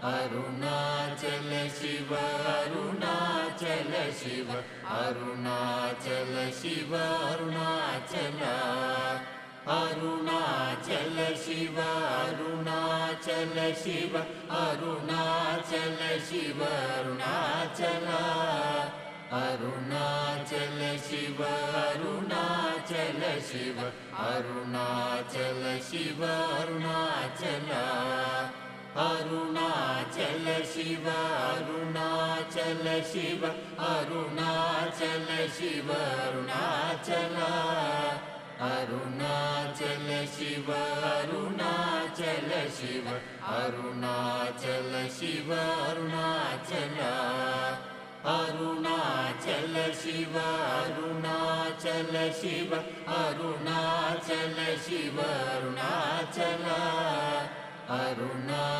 Arunachal Shiva Arunachal Shiva Arunachal Shiva Arunachal Arunachal Shiva Arunachal Shiva Arunachal Shiva Arunachal Arunachal Shiva Arunachal Shiva Arunachal Shiva Arunachal Arunachal Shiva Arunachal Shiva Arunachal Shiva Arunachal Arunachal Shiva Arunachal Shiva Arunachal Shiva Arunachal Arunachal Shiva Arunachal Shiva Arunachal Shiva Arunachal Arunachal